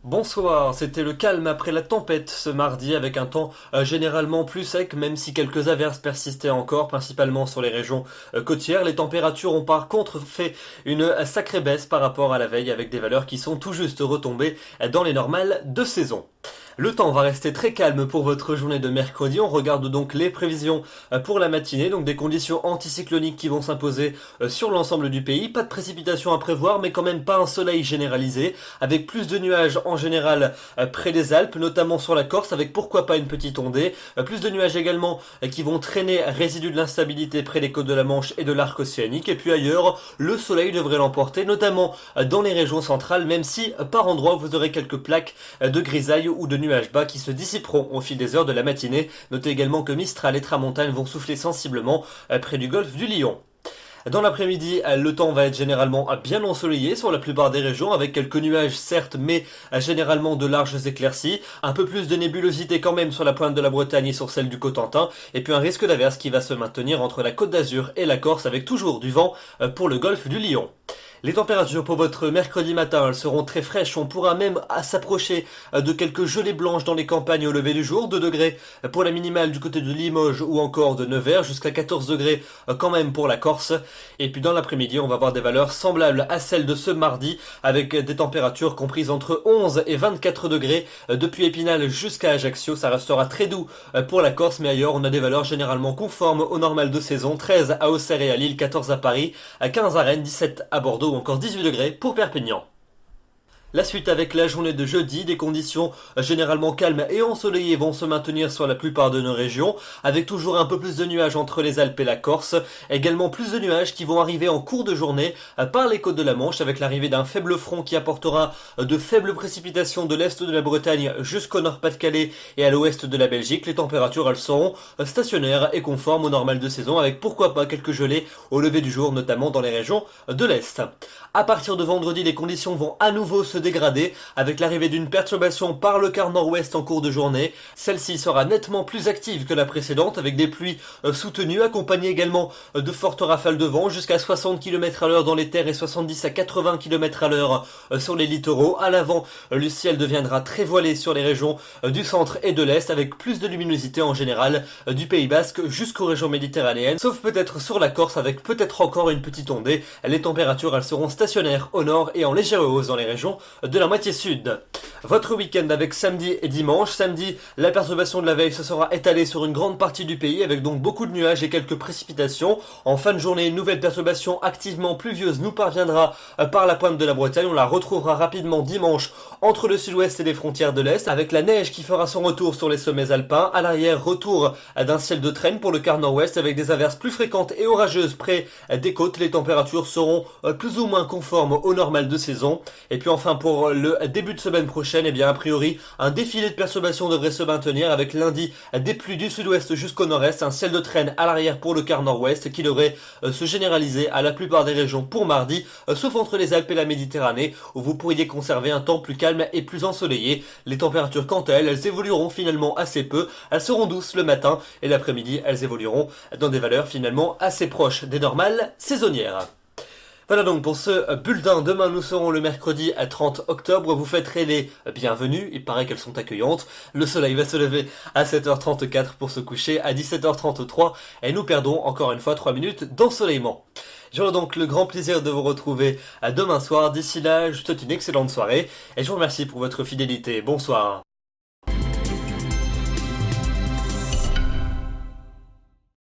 Bonsoir, c'était le calme après la tempête ce mardi avec un temps généralement plus sec, même si quelques averses persistaient encore, principalement sur les régions côtières. Les températures ont par contre fait une sacrée baisse par rapport à la veille avec des valeurs qui sont tout juste retombées dans les normales de saison. Le temps va rester très calme pour votre journée de mercredi. On regarde donc les prévisions pour la matinée, donc des conditions anticycloniques qui vont s'imposer sur l'ensemble du pays. Pas de précipitations à prévoir, mais quand même pas un soleil généralisé, avec plus de nuages en général près des Alpes, notamment sur la Corse, avec pourquoi pas une petite ondée. Plus de nuages également qui vont traîner résidus de l'instabilité près des côtes de la Manche et de l'arc océanique. Et puis ailleurs, le soleil devrait l'emporter, notamment dans les régions centrales, même si par endroits vous aurez quelques plaques de grisaille ou de nuages bas qui se dissiperont au fil des heures de la matinée. Notez également que Mistral et Tramontane vont souffler sensiblement près du golfe du Lion. Dans l'après-midi, le temps va être généralement bien ensoleillé sur la plupart des régions, avec quelques nuages certes, mais généralement de larges éclaircies. Un peu plus de nébulosité quand même sur la pointe de la Bretagne et sur celle du Cotentin. Et puis un risque d'averse qui va se maintenir entre la Côte d'Azur et la Corse, avec toujours du vent pour le golfe du Lion. Les températures pour votre mercredi matin, elles seront très fraîches. On pourra même s'approcher de quelques gelées blanches dans les campagnes au lever du jour. 2 degrés pour la minimale du côté de Limoges ou encore de Nevers, jusqu'à 14 degrés quand même pour la Corse. Et puis dans l'après-midi, on va avoir des valeurs semblables à celles de ce mardi, avec des températures comprises entre 11 et 24 degrés depuis Épinal jusqu'à Ajaccio. Ça restera très doux pour la Corse, mais ailleurs on a des valeurs généralement conformes au normal de saison. 13 à Auxerre et à Lille, 14 à Paris, 15 à Rennes, 17 à Bordeaux ou encore 18 degrés pour Perpignan. La suite avec la journée de jeudi, des conditions généralement calmes et ensoleillées vont se maintenir sur la plupart de nos régions, avec toujours un peu plus de nuages entre les Alpes et la Corse, également plus de nuages qui vont arriver en cours de journée par les côtes de la Manche, avec l'arrivée d'un faible front qui apportera de faibles précipitations de l'est de la Bretagne jusqu'au Nord-Pas-de-Calais et à l'ouest de la Belgique. Les températures, elles seront stationnaires et conformes au normal de saison, avec pourquoi pas quelques gelées au lever du jour, notamment dans les régions de l'est. À partir de vendredi, les conditions vont à nouveau se dégrader avec l'arrivée d'une perturbation par le quart nord-ouest en cours de journée. Celle-ci sera nettement plus active que la précédente, avec des pluies soutenues, accompagnées également de fortes rafales de vent jusqu'à 60 km à l'heure dans les terres et 70 à 80 km à l'heure sur les littoraux. À l'avant, le ciel deviendra très voilé sur les régions du centre et de l'est, avec plus de luminosité en général du Pays Basque jusqu'aux régions méditerranéennes, sauf peut-être sur la Corse avec peut-être encore une petite ondée. Les températures, elles seront stationnaires au nord et en légère hausse dans les régions de la moitié sud. Votre week-end avec samedi et dimanche. Samedi, la perturbation de la veille se sera étalée sur une grande partie du pays, avec donc beaucoup de nuages et quelques précipitations. En fin de journée, une nouvelle perturbation activement pluvieuse nous parviendra par la pointe de la Bretagne. On la retrouvera rapidement dimanche entre le sud-ouest et les frontières de l'est, avec la neige qui fera son retour sur les sommets alpins. À l'arrière, retour d'un ciel de traîne pour le quart nord-ouest, avec des averses plus fréquentes et orageuses près des côtes. Les températures seront plus ou moins conformes au normal de saison. Et puis enfin, pour le début de semaine prochaine, eh bien a priori un défilé de perturbations devrait se maintenir, avec lundi des pluies du sud-ouest jusqu'au nord-est, un ciel de traîne à l'arrière pour le quart nord-ouest qui devrait se généraliser à la plupart des régions pour mardi, sauf entre les Alpes et la Méditerranée où vous pourriez conserver un temps plus calme et plus ensoleillé. Les températures quant à elles, elles évolueront finalement assez peu, elles seront douces le matin et l'après-midi elles évolueront dans des valeurs finalement assez proches des normales saisonnières. Voilà donc pour ce bulletin. Demain nous serons le mercredi 30 octobre. Vous fêterez les bienvenues. Il paraît qu'elles sont accueillantes. Le soleil va se lever à 7h34 pour se coucher à 17h33. Et nous perdons encore une fois 3 minutes d'ensoleillement. J'aurai donc le grand plaisir de vous retrouver demain soir. D'ici là, je vous souhaite une excellente soirée. Et je vous remercie pour votre fidélité. Bonsoir.